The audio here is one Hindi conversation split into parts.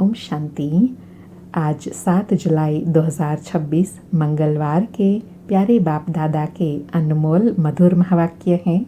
ओम शांति। आज 7 जुलाई 2026 मंगलवार के प्यारे बाप दादा के अनमोल मधुर महावाक्य हैं।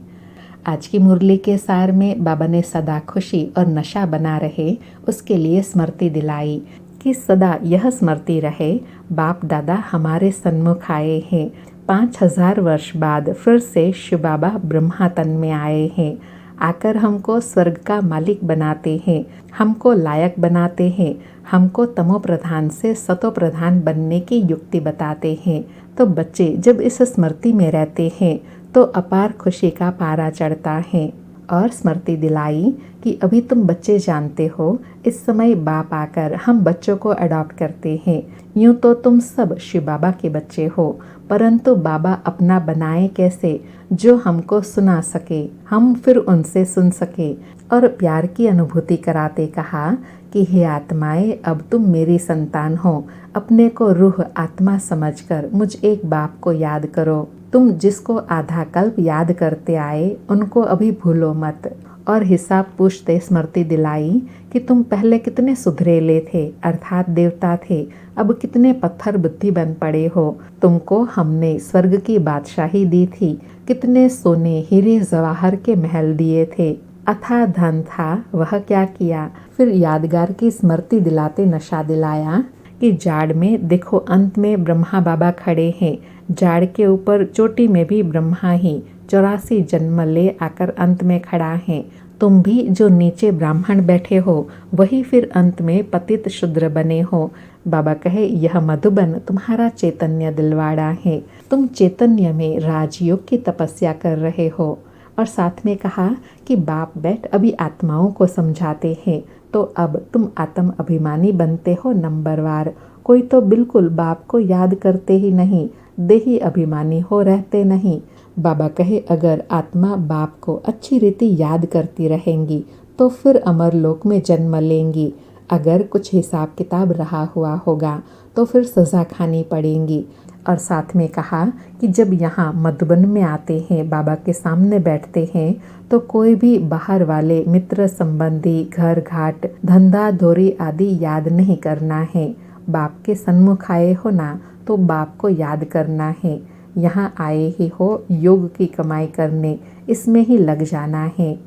आज की मुरली के सार में बाबा ने सदा खुशी और नशा बना रहे उसके लिए स्मृति दिलाई कि सदा यह स्मृति रहे, बाप दादा हमारे सन्मुख आए हैं। 5000 वर्ष बाद फिर से शिव बाबा ब्रह्मा तन में आए हैं। आकर हमको स्वर्ग का मालिक बनाते हैं, हमको लायक बनाते हैं, हमको तमो प्रधान से सतो प्रधान बनने की युक्ति बताते हैं। तो बच्चे जब इस स्मृति में रहते हैं तो अपार खुशी का पारा चढ़ता है। और स्मृति दिलाई कि अभी तुम बच्चे जानते हो, इस समय बाप आकर हम बच्चों को अडॉप्ट करते हैं। यूं तो तुम सब शिव बाबा के बच्चे हो, परंतु बाबा अपना बनाए कैसे, जो हमको सुना सके, हम फिर उनसे सुन सके और प्यार की अनुभूति कराते कहा कि हे आत्माएं, अब तुम मेरी संतान हो। अपने को रूह आत्मा समझकर मुझ एक बाप को याद करो। तुम जिसको आधा कल्प याद करते आए उनको अभी भूलो मत। और हिसाब पूछते स्मृति दिलाई कि तुम पहले कितने सुधरेले थे, अर्थात देवता थे, अब कितने पत्थर बुद्धि बन पड़े हो। तुमको हमने स्वर्ग की बादशाही दी थी, कितने सोने हीरे जवाहर के महल दिए थे, अथाह धन था, वह क्या किया। फिर यादगार की स्मृति दिलाते नशा दिलाया कि जाड़ में देखो अंत में ब्रह्मा बाबा खड़े हैं। जाड़ के ऊपर चोटी में भी ब्रह्मा ही 84 जन्म ले आकर अंत में खड़ा है। तुम भी जो नीचे ब्राह्मण बैठे हो वही फिर अंत में पतित शूद्र बने हो। बाबा कहे यह मधुबन तुम्हारा चैतन्य दिलवाड़ा है, तुम चैतन्य में राजयोग की तपस्या कर रहे हो। और साथ में कहा कि बाप बैठ अभी आत्माओं को समझाते हैं, तो अब तुम आत्म अभिमानी बनते हो नंबरवार। कोई तो बिल्कुल बाप को याद करते ही नहीं, देही अभिमानी हो रहते नहीं। बाबा कहे अगर आत्मा बाप को अच्छी रीति याद करती रहेंगी तो फिर अमर लोक में जन्म लेंगी। अगर कुछ हिसाब किताब रहा हुआ होगा तो फिर सजा खानी पड़ेगी। और साथ में कहा कि जब यहाँ मधुबन में आते हैं, बाबा के सामने बैठते हैं, तो कोई भी बाहर वाले मित्र संबंधी, घर घाट, धंधा धोरी आदि याद नहीं करना है। बाप के सन्मुख आए हो ना, तो बाप को याद करना है। यहाँ आए ही हो योग की कमाई करने, इसमें ही लग जाना है।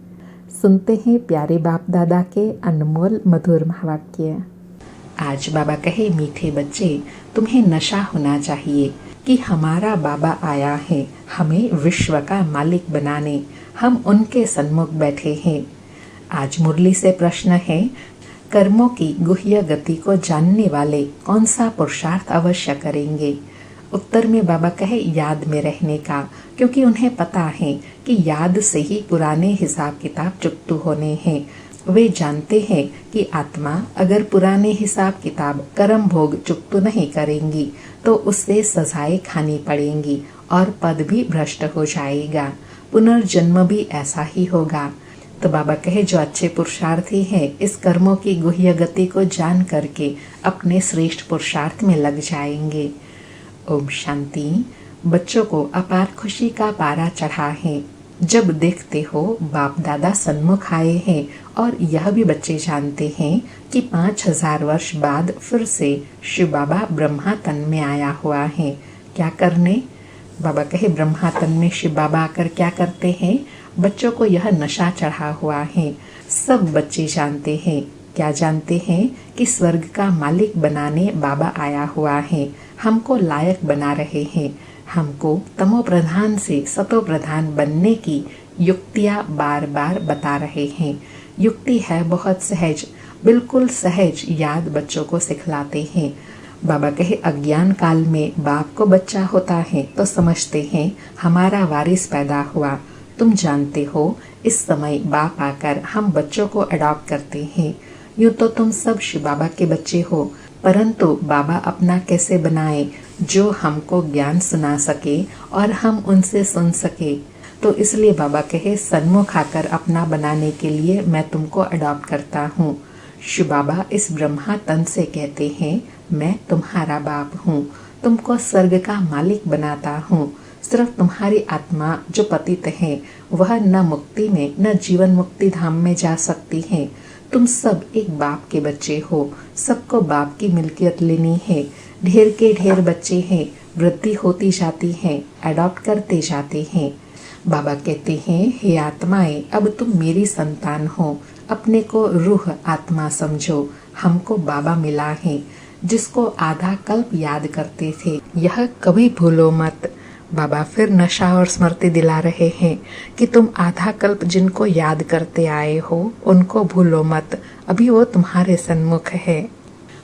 सुनते हैं प्यारे बाप दादा के अनमोल मधुर महावाक्य। आज बाबा कहे मीठे बच्चे, तुम्हें नशा होना चाहिए कि हमारा बाबा आया है हमें विश्व का मालिक बनाने, हम उनके सन्मुख बैठे हैं। आज मुरली से प्रश्न है, कर्मों की गुह्य गति को जानने वाले कौन सा पुरुषार्थ अवश्य करेंगे। उत्तर में बाबा कहे याद में रहने का, क्योंकि उन्हें पता है कि याद से ही पुराने हिसाब किताब चुकतू होने हैं। वे जानते हैं कि आत्मा अगर पुराने हिसाब किताब कर्म भोग चुकतू नहीं करेंगी तो उससे सजाएं खानी पड़ेंगी और पद भी भ्रष्ट हो जाएगा, पुनर्जन्म भी ऐसा ही होगा। तो बाबा कहे जो अच्छे पुरुषार्थी हैं इस कर्मों की गुह्य गति को जान करके अपने श्रेष्ठ पुरुषार्थ में लग जाएंगे। ओम शांति। बच्चों को अपार खुशी का पारा चढ़ा है जब देखते हो बाप दादा सन्मुख आए हैं। और यह भी बच्चे जानते हैं कि 5000 वर्ष बाद फिर से शिव बाबा ब्रह्मा तन में आया हुआ है। क्या करने? बाबा कहे ब्रह्मा तन में शिव बाबा आकर क्या करते हैं? बच्चों को यह नशा चढ़ा हुआ है। सब बच्चे जानते हैं। क्या जानते हैं कि स्वर्ग का मालिक बनाने बाबा आया हुआ है, हमको लायक बना रहे हैं, हमको तमो प्रधान से सतो प्रधान बनने की युक्तियाँ बार बार बता रहे हैं। युक्ति है बहुत सहज, बिल्कुल सहज याद बच्चों को सिखलाते हैं। बाबा कहे अज्ञान काल में बाप को बच्चा होता है तो समझते हैं हमारा वारिस पैदा हुआ। तुम जानते हो इस समय बाप आकर हम बच्चों को अडॉप्ट करते हैं। यूँ तो तुम सब शिव बाबा के बच्चे हो, परंतु बाबा अपना कैसे बनाए जो हमको ज्ञान सुना सके और हम उनसे सुन सके। तो इसलिए बाबा कहे सन्मुख आकर अपना बनाने के लिए मैं तुमको अडॉप्ट करता हूँ। शिव बाबा इस ब्रह्मा तन से कहते हैं मैं तुम्हारा बाप हूँ, तुमको स्वर्ग का मालिक बनाता हूँ। सिर्फ तुम्हारी आत्मा जो पतित है वह न मुक्ति में न जीवन मुक्ति धाम में जा सकती है। तुम सब एक बाप के बच्चे हो, सबको बाप की मिल्कियत लेनी है। ढेर के ढेर बच्चे हैं, वृद्धि होती जाती है, अडॉप्ट करते जाते हैं। बाबा कहते हैं, हे आत्माएं, अब तुम मेरी संतान हो, अपने को रूह आत्मा समझो। हमको बाबा मिला है, जिसको आधा कल्प याद करते थे, यह कभी भूलो मत। बाबा फिर नशा और स्मृति दिला रहे हैं कि तुम आधा कल्प जिनको याद करते आए हो, उनको भूलो मत, अभी वो तुम्हारे सन्मुख है।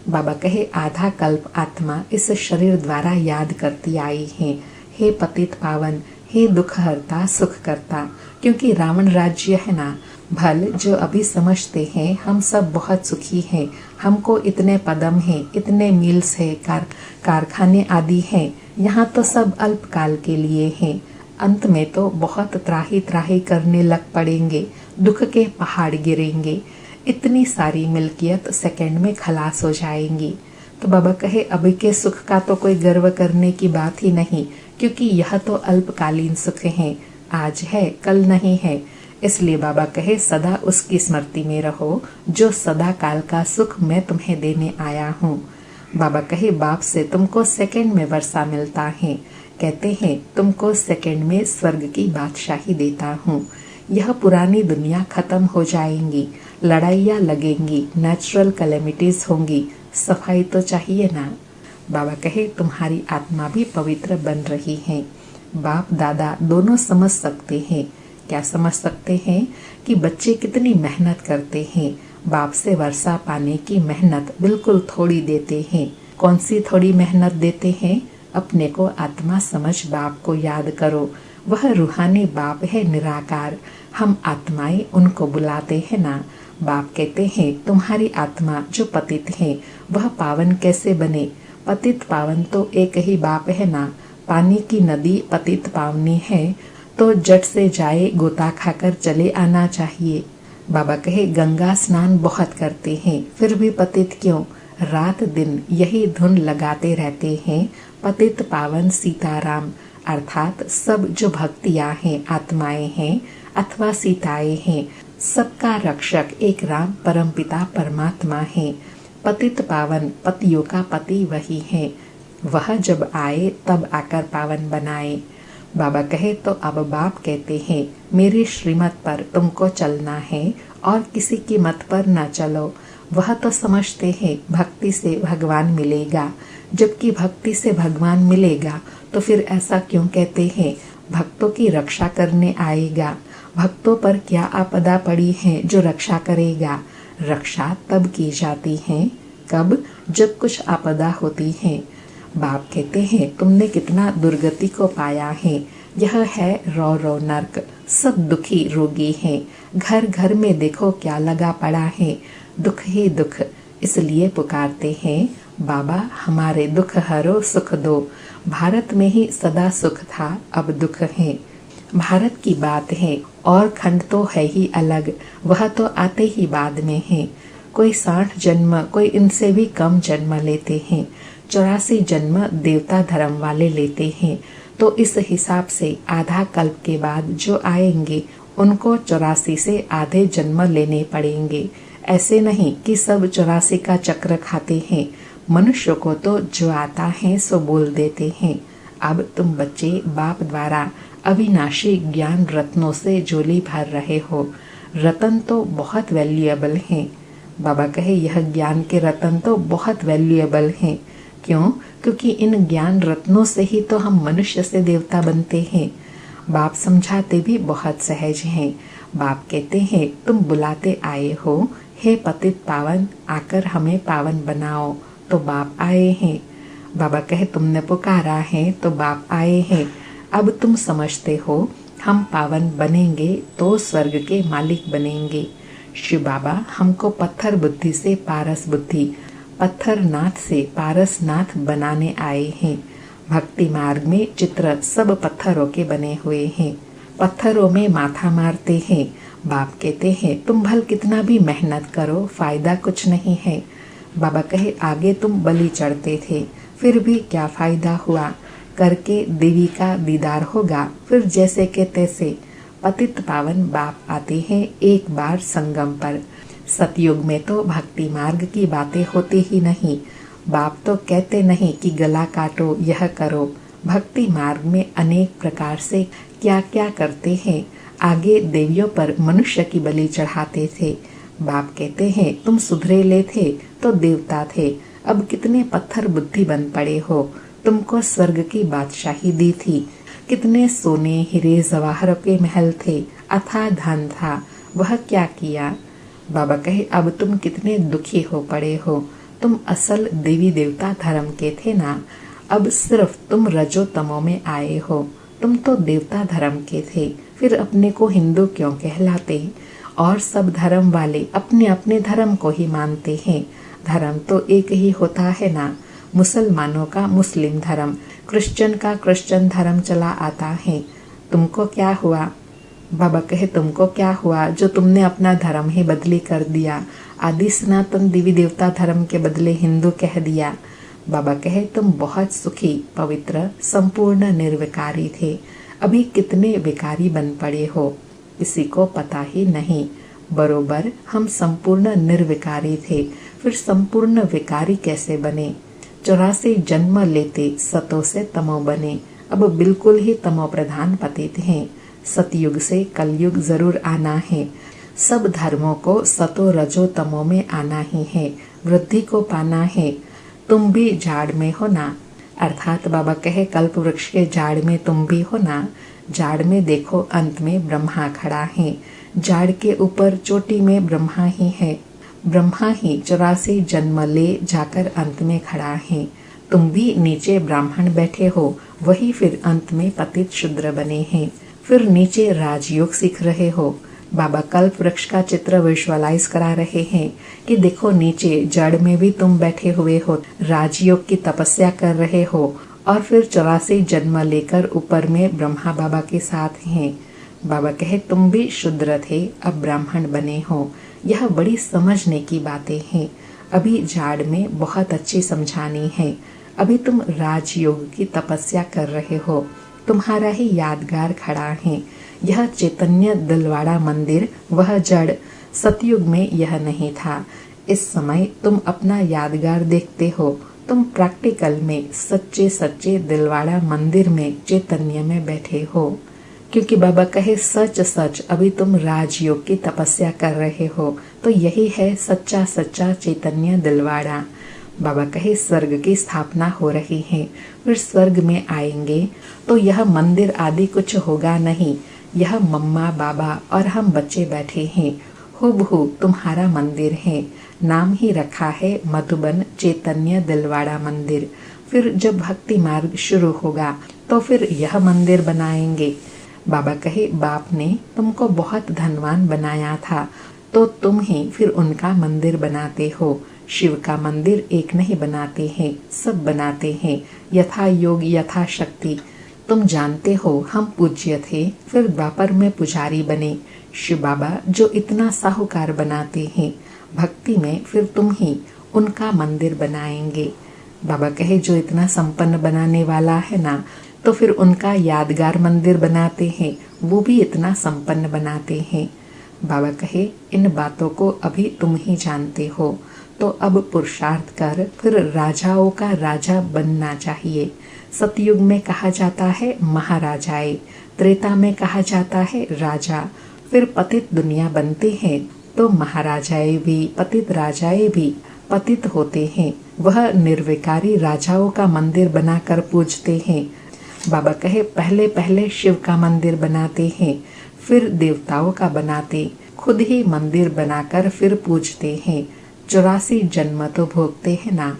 बाबा कहे, आधा कल्प आत्मा इस शरीर द्वारा याद करती आई है। हे पतित पावन, हे दुख हरता सुख करता, क्योंकि रावण राज्य है ना। भल जो अभी समझते हैं हम सब बहुत सुखी हैं, हमको इतने पदम हैं, इतने मील्स है, कारखाने आदि हैं, यहाँ तो सब अल्पकाल के लिए हैं। अंत में तो बहुत त्राही त्राही करने लग पड़ेंगे, दुख के पहाड़ गिरेंगे, इतनी सारी मिल्कियत सेकंड में खलास हो जाएंगी। तो बाबा कहे, अभी के सुख का तो कोई गर्व करने की बात ही नहीं, क्योंकि यह तो अल्पकालीन सुख है, आज है कल नहीं है। इसलिए बाबा कहे, सदा उसकी स्मृति में रहो, जो सदा काल का सुख मैं तुम्हें देने आया हूँ। बाबा कहे, बाप से तुमको सेकंड में वर्षा मिलता है, कहते हैं तुमको सेकंड में स्वर्ग की बादशाही देता हूँ। यह पुरानी दुनिया खत्म हो जाएंगी, लड़ाइयाँ लगेंगी, नेचुरल कैलेमिटीज होंगी, सफाई तो चाहिए ना। बाबा कहे, तुम्हारी आत्मा भी पवित्र बन रही है। बाप दादा दोनों समझ सकते हैं। क्या समझ सकते हैं कि बच्चे कितनी मेहनत करते हैं। बाप से वर्षा पाने की मेहनत बिल्कुल थोड़ी देते हैं। कौन सी थोड़ी मेहनत देते हैं? अपने को आत्मा समझ बाप को याद करो, वह रूहानी बाप है निराकार, हम आत्माएं उनको बुलाते हैं ना। बाप कहते हैं, तुम्हारी आत्मा जो पतित है वह पावन कैसे बने? पतित पावन तो एक ही बाप है ना। पानी की नदी पतित पावनी है तो जट से जाए, गोता खाकर चले आना चाहिए। बाबा कहे, गंगा स्नान बहुत करते हैं, फिर भी पतित क्यों? रात दिन यही धुन लगाते रहते हैं, पतित पावन सीताराम। अर्थात सब जो भक्तियाँ हैं, आत्माएं हैं अथवा सीताएं हैं, सबका रक्षक एक राम परमपिता परमात्मा है। पतित पावन पतियों का पति वही है, वह जब आए तब आकर पावन बनाए। बाबा कहे, तो अब बाप कहते हैं, मेरी श्रीमत पर तुमको चलना है और किसी की मत पर न चलो। वह तो समझते हैं भक्ति से भगवान मिलेगा, जबकि भक्ति से भगवान मिलेगा तो फिर ऐसा क्यों कहते हैं भक्तों की रक्षा करने आएगा? भक्तों पर क्या आपदा पड़ी है जो रक्षा करेगा? रक्षा तब की जाती है कब? जब कुछ आपदा होती है। बाप कहते हैं, तुमने कितना दुर्गति को पाया है। यह है रो रो नर्क, सब दुखी रोगी हैं। घर घर में देखो क्या लगा पड़ा है, दुख ही दुख। इसलिए पुकारते हैं, बाबा हमारे दुख हरो सुख दो। भारत में ही सदा सुख था, अब दुख है। भारत की बात है और खंड तो है ही अलग, वह तो आते ही बाद में है। कोई 60 जन्म, कोई इनसे भी कम जन्म लेते हैं। 84 जन्म देवता धर्म वाले लेते हैं, तो इस हिसाब से आधा कल्प के बाद जो आएंगे उनको 84 से आधे जन्म लेने पड़ेंगे। ऐसे नहीं कि सब 84 का चक्र खाते हैं। मनुष्य को तो जो आता है सो बोल देते हैं। अब तुम बच्चे बाप द्वारा अविनाशी ज्ञान रत्नों से झोली भर रहे हो। रतन तो बहुत वैल्यूएबल हैं। बाबा कहे, यह ज्ञान के रतन तो बहुत वैल्यूएबल हैं। क्यों? क्योंकि इन ज्ञान रत्नों से ही तो हम मनुष्य से देवता बनते हैं। बाप समझाते भी बहुत सहज हैं। बाप कहते हैं, तुम बुलाते आए हो, हे पतित पावन, आकर हमें पावन बनाओ, तो बाप आए हैं। बाबा कहे, तुमने पुकारा है तो बाप आए हैं। अब तुम समझते हो हम पावन बनेंगे तो स्वर्ग के मालिक बनेंगे। शिव बाबा हमको पत्थर बुद्धि से पारस बुद्धि, पत्थर नाथ से पारस नाथ बनाने आए हैं। भक्ति मार्ग में चित्र सब पत्थरों के बने हुए हैं, पत्थरों में माथा मारते हैं। बाप कहते हैं, तुम भल कितना भी मेहनत करो, फायदा कुछ नहीं है। बाबा कहे, आगे तुम बलि चढ़ते थे, फिर भी क्या फायदा हुआ? करके देवी का दीदार होगा, फिर जैसे के तैसे। पतित पावन बाप आते हैं एक बार संगम पर। सतयुग में तो भक्ति मार्ग की बातें होती ही नहीं। बाप तो कहते नहीं कि गला काटो, यह करो। भक्ति मार्ग में अनेक प्रकार से क्या क्या करते हैं। आगे देवियों पर मनुष्य की बलि चढ़ाते थे। बाप कहते हैं तुम सुधरेले थे तो देवता थे, अब कितने पत्थर बुद्धि बन पड़े हो। तुमको स्वर्ग की बादशाही दी थी, कितने सोने हीरे जवाहर के महल थे, अथाह धन था, वह क्या किया। बाबा कहे अब तुम कितने दुखी हो पड़े हो। तुम असल देवी देवता धर्म के थे ना, अब सिर्फ तुम रजो तमो में आए हो। तुम तो देवता धर्म के थे, फिर अपने को हिंदू क्यों कहलाते। और सब धर्म वाले अपने अपने धर्म को ही मानते हैं। धर्म तो एक ही होता है ना। मुसलमानों का मुस्लिम धर्म, क्रिश्चियन का क्रिश्चियन धर्म चला आता है। तुमको क्या हुआ। बाबा कहे तुमको क्या हुआ जो तुमने अपना धर्म ही बदली कर दिया। आदि सनातन देवी देवता धर्म के बदले हिंदू कह दिया। बाबा कहे तुम बहुत सुखी, पवित्र, संपूर्ण निर्विकारी थे, अभी कितने विकारी बन पड़े हो, किसी को पता ही नहीं। बरोबर हम संपूर्ण निर्विकारी थे, फिर संपूर्ण विकारी कैसे बने। 84 जन्म लेते सतो से तमो बने, अब बिल्कुल ही तमो प्रधान पतित हैं। सतयुग से कलयुग जरूर आना है। सब धर्मों को सतो रजो तमो में आना ही है, वृद्धि को पाना है। तुम भी झाड़ में हो ना, अर्थात बाबा कहे कल्प वृक्ष के झाड़ में तुम भी हो ना। झाड़ में देखो अंत में ब्रह्मा खड़ा है, झाड़ के ऊपर चोटी में ब्रह्मा ही है। ब्रह्मा ही 84 जन्म ले जाकर अंत में खड़ा है। तुम भी नीचे ब्राह्मण बैठे हो, वही फिर अंत में पतित शूद्र बने हैं, फिर नीचे राजयोग सीख रहे हो। बाबा कल्प वृक्ष का चित्र विजुअलाइज करा रहे हैं कि देखो नीचे जड़ में भी तुम बैठे हुए हो, राजयोग की तपस्या कर रहे हो, और फिर 84 जन्म लेकर ऊपर में ब्रह्मा बाबा के साथ हैं। बाबा कहे तुम भी शूद्र थे, अब ब्राह्मण बने हो। यह बड़ी समझने की बातें हैं। अभी झाड़ में बहुत अच्छी समझानी है। अभी तुम राजयोग की तपस्या कर रहे हो, तुम्हारा ही यादगार खड़ा है। यह चैतन्य दिलवाड़ा मंदिर, वह जड़। सतयुग में यह नहीं था। इस समय तुम अपना यादगार देखते हो, तुम प्रैक्टिकल में सच्चे सच्चे दिलवाड़ा मंदिर में चैतन्य में बैठे हो। क्योंकि बाबा कहे सच सच अभी तुम राजयोग की तपस्या कर रहे हो, तो यही है सच्चा सच्चा चैतन्य दिलवाड़ा। बाबा कहे स्वर्ग की स्थापना हो रही है, फिर स्वर्ग में आएंगे तो यह मंदिर आदि कुछ होगा नहीं। यह मम्मा बाबा और हम बच्चे बैठे हैं, हुबहू तुम्हारा मंदिर है। नाम ही रखा है मधुबन चैतन्य दिलवाड़ा मंदिर। फिर जब भक्ति मार्ग शुरू होगा तो फिर यह मंदिर बनाएंगे। बाबा कहे बाप ने तुमको बहुत धनवान बनाया था, तो तुम ही फिर उनका मंदिर बनाते हो। शिव का मंदिर एक नहीं बनाते हैं, सब बनाते हैं, यथा योग यथा शक्ति। तुम जानते हो हम पूज्य थे, फिर द्वापर में पुजारी बने। शिव बाबा जो इतना साहूकार बनाते हैं, भक्ति में फिर तुम ही उनका मंदिर बनाएंगे। बाबा कहे जो इतना संपन्न बनाने वाला है ना, तो फिर उनका यादगार मंदिर बनाते हैं, वो भी इतना संपन्न बनाते हैं। बाबा कहे इन बातों को अभी तुम ही जानते हो, तो अब पुरुषार्थ कर फिर राजाओं का राजा बनना चाहिए। सतयुग में कहा जाता है महाराजाए, त्रेता में कहा जाता है राजा, फिर पतित दुनिया बनते हैं तो महाराजाए भी पतित राजाए भी पतित होते हैं। वह निर्विकारी राजाओं का मंदिर बनाकर पूजते हैं। बाबा कहे पहले पहले शिव का मंदिर बनाते हैं, फिर देवताओं का बनाते, खुद ही मंदिर बनाकर फिर पूजते हैं। 84 जन्म तो भोगते हैं ना।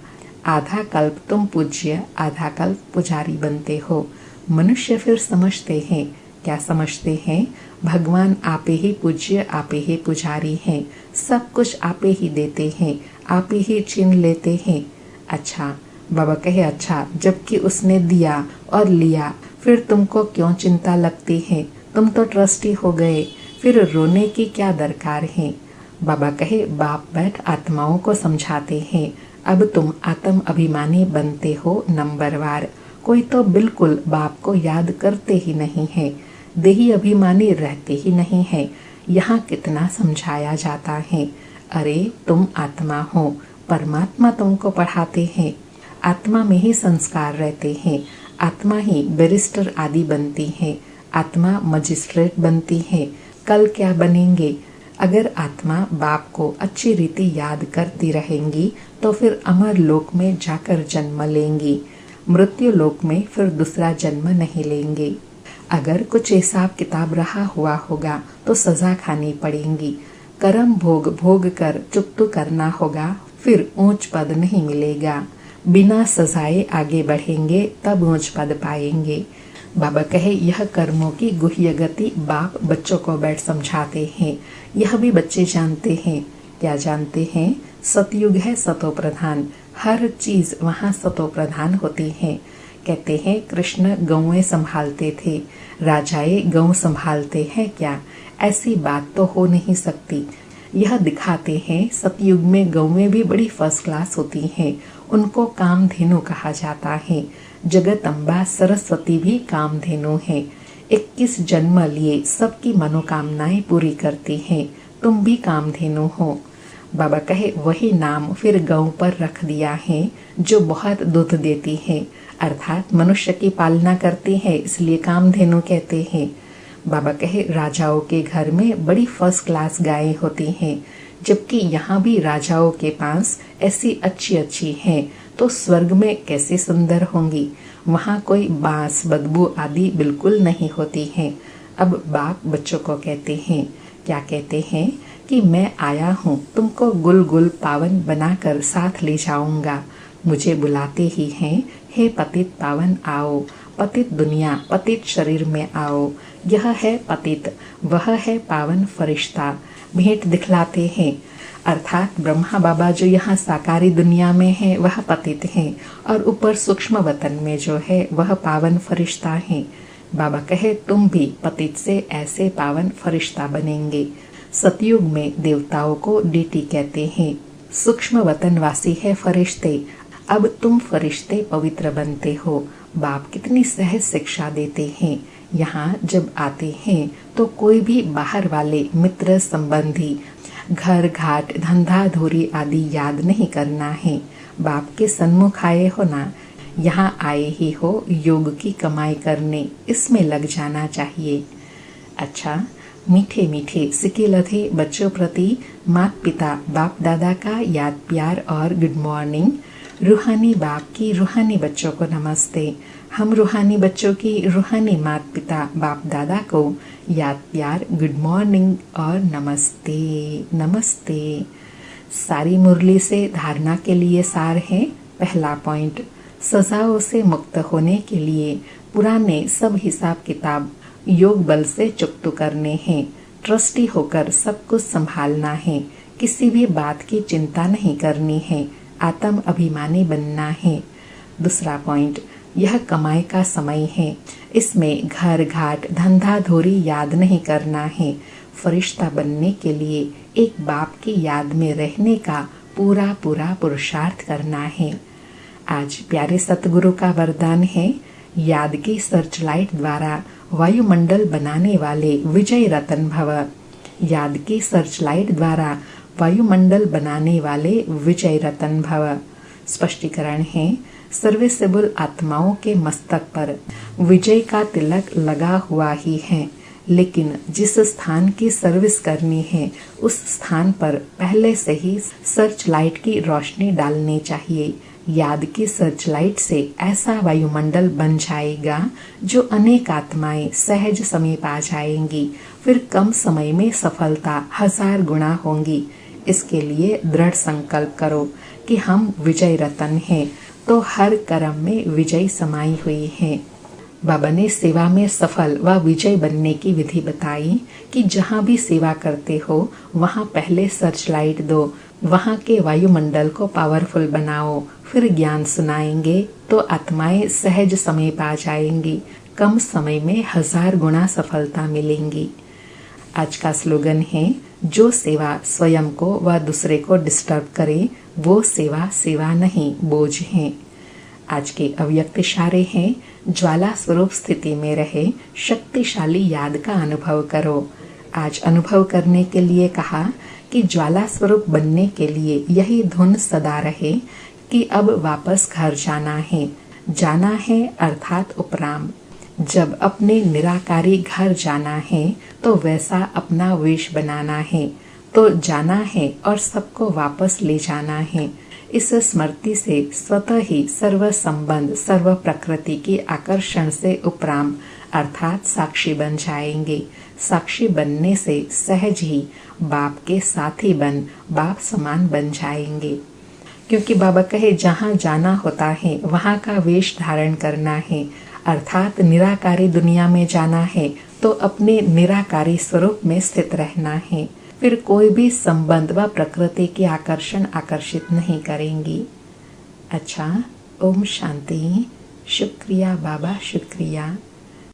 आधा कल्प तुम पूज्य, आधा कल्प पुजारी बनते हो। मनुष्य फिर समझते हैं, क्या समझते हैं? भगवान आपे ही पूज्य, आपे ही पुजारी हैं, सब कुछ आपे ही देते हैं, आपे ही छीन लेते हैं। अच्छा, बाबा कहे अच्छा, जबकि उसने दिया और लिया, फिर तुमको क्यों चिंता लगती है? तुम तो ट्रस्टी हो गए, फिर रोने की क्या दरकार है? बाबा कहे बाप बैठ आत्माओं को समझाते हैं। अब तुम आत्म अभिमानी बनते हो नंबरवार। कोई तो बिल्कुल बाप को याद करते ही नहीं है, देही अभिमानी रहते ही नहीं है। यहाँ कितना समझाया जाता है। अरे तुम आत्मा हो, परमात्मा तुमको पढ़ाते हैं। आत्मा में ही संस्कार रहते हैं। आत्मा ही बैरिस्टर आदि बनती है। आत्मा मजिस्ट्रेट बनती है। कल क्या बनेंगे? अगर आत्मा बाप को अच्छी रीति याद करती रहेंगी तो फिर अमर लोक में जाकर जन्म लेंगी। मृत्यु लोक में फिर दूसरा जन्म नहीं लेंगे। अगर कुछ हिसाब किताब रहा हुआ होगा तो सजा खानी पड़ेगी। कर्म भोग भोग कर चुकतू करना होगा, फिर ऊंच पद नहीं मिलेगा। बिना सजाए आगे बढ़ेंगे तब ऊंच पद पाएंगे। बाबा कहे यह कर्मों की गुह्य गति बाप बच्चों को बैठ समझाते हैं। यह भी बच्चे जानते हैं। क्या जानते हैं? सतयुग है सतो प्रधान। हर चीज वहाँ सतो प्रधान होती है। कहते हैं कृष्ण गौएं संभालते थे, राजाए गौ संभालते हैं क्या? ऐसी बात तो हो नहीं सकती। यह दिखाते हैं सतयुग में गौएं भी बड़ी फर्स्ट क्लास होती हैं। उनको कामधेनु कहा जाता है। जगदम्बा सरस्वती भी कामधेनु है। 21 जन्म लिए सबकी मनोकामनाएं पूरी करती हैं। तुम भी कामधेनु हो। बाबा कहे वही नाम फिर गौ पर रख दिया है जो बहुत दूध देती है, अर्थात मनुष्य की पालना करती है, इसलिए कामधेनु कहते हैं। बाबा कहे राजाओं के घर में बड़ी फर्स्ट क्लास गायें होती हैं, जबकि यहाँ भी राजाओं के पास ऐसी अच्छी अच्छी हैं, तो स्वर्ग में कैसे सुंदर होंगी। वहाँ कोई बांस बदबू आदि बिल्कुल नहीं होती है। अब बाप बच्चों को कहते हैं, क्या कहते हैं कि मैं आया हूँ, तुमको गुल गुल पावन बनाकर साथ ले जाऊंगा। मुझे बुलाते ही हैं, हे पतित पावन आओ। पतित दुनिया पतित शरीर में आओ। यह है पतित, वह है पावन फरिश्ता। भेंट दिखलाते हैं, अर्थात ब्रह्मा बाबा जो यहाँ साकारी दुनिया में है वह पतित है, और ऊपर सूक्ष्म वतन में जो है वह पावन फरिश्ता है। बाबा कहे तुम भी पतित से ऐसे पावन फरिश्ता बनेंगे। सतयुग में देवताओं को डीटी कहते हैं, सूक्ष्म वतन वासी है फरिश्ते। अब तुम फरिश्ते पवित्र बनते हो। बाप कितनी सहज शिक्षा देते हैं। यहाँ जब आते हैं तो कोई भी बाहर वाले मित्र संबंधी घर घाट धंधा धूरी आदि याद नहीं करना है। बाप के सन्मुख आए हो ना, यहाँ आए ही हो योग की कमाई करने, इसमें लग जाना चाहिए। अच्छा, मीठे मीठे सिके लधे बच्चों प्रति माता पिता बाप दादा का याद प्यार और गुड मॉर्निंग। रूहानी बाप की रूहानी बच्चों को नमस्ते। हम रूहानी बच्चों की रूहानी माता पिता बाप दादा को याद प्यार गुड मॉर्निंग और नमस्ते नमस्ते। सारी मुरली से धारणा के लिए सार है। पहला पॉइंट, सजाओं से मुक्त होने के लिए पुराने सब हिसाब किताब योग बल से चुकतू करने हैं। ट्रस्टी होकर सब कुछ संभालना है। किसी भी बात की चिंता नहीं करनी है। आत्म अभिमानी बनना है। दूसरा पॉइंट, यह कमाई का समय है। इसमें घर घाट धंधा धोरी याद नहीं करना है। फरिश्ता बनने के लिए एक बाप की याद में रहने का पूरा पूरा पुरुषार्थ करना है। आज प्यारे सतगुरु का वरदान है, याद की सर्चलाइट द्वारा वायुमंडल बनाने वाले विजय रतन भव। याद की सर्चलाइट द्वारा वायुमंडल बनाने वाले विजय रतन भव। स्पष्टीकरण है, सर्विसेबल आत्माओं के मस्तक पर विजय का तिलक लगा हुआ ही है, लेकिन जिस स्थान की सर्विस करनी है उस स्थान पर पहले से ही सर्च लाइट की रोशनी डालनी चाहिए। याद की सर्च लाइट से ऐसा वायुमंडल बन जाएगा जो अनेक आत्माएं सहज समीप आ जाएंगी। फिर कम समय में सफलता 1000 गुना होंगी। इसके लिए दृढ़ संकल्प करो कि हम विजय रतन हैं, तो हर कर्म में विजय समाई हुई है। बाबा ने सेवा में सफल व विजय बनने की विधि बताई कि जहाँ भी सेवा करते हो वहाँ पहले सर्च लाइट दो, वहाँ के वायुमंडल को पावरफुल बनाओ, फिर ज्ञान सुनाएंगे तो आत्माएं सहज समीप आ जाएंगी। कम समय में 1000 गुना सफलता मिलेंगी। आज का स्लोगन है, जो सेवा स्वयं को व दूसरे को डिस्टर्ब करे वो सेवा सेवा नहीं बोझ है। आज के अव्यक्त इशारे हैं, ज्वाला स्वरूप स्थिति में रहे, शक्तिशाली याद का अनुभव करो। आज अनुभव करने के लिए कहा कि ज्वाला स्वरूप बनने के लिए यही धुन सदा रहे कि अब वापस घर जाना है अर्थात उपराम। जब अपने निराकारी घर जाना है तो वैसा अपना वेश बनाना है, तो जाना है और सबको वापस ले जाना है। इस स्मृति से स्वतः ही सर्व संबंध सर्व प्रकृति के आकर्षण से उपराम अर्थात साक्षी बन जाएंगे। साक्षी बनने से सहज ही बाप के साथी बन बाप समान बन जाएंगे। क्योंकि बाबा कहे जहाँ जाना होता है वहाँ का वेश धारण करना है, अर्थात निराकारी दुनिया में जाना है तो अपने निराकारी स्वरूप में स्थित रहना है। फिर कोई भी संबंध व प्रकृति के आकर्षण आकर्षित नहीं करेंगी। अच्छा, ओम शांति। शुक्रिया बाबा, शुक्रिया।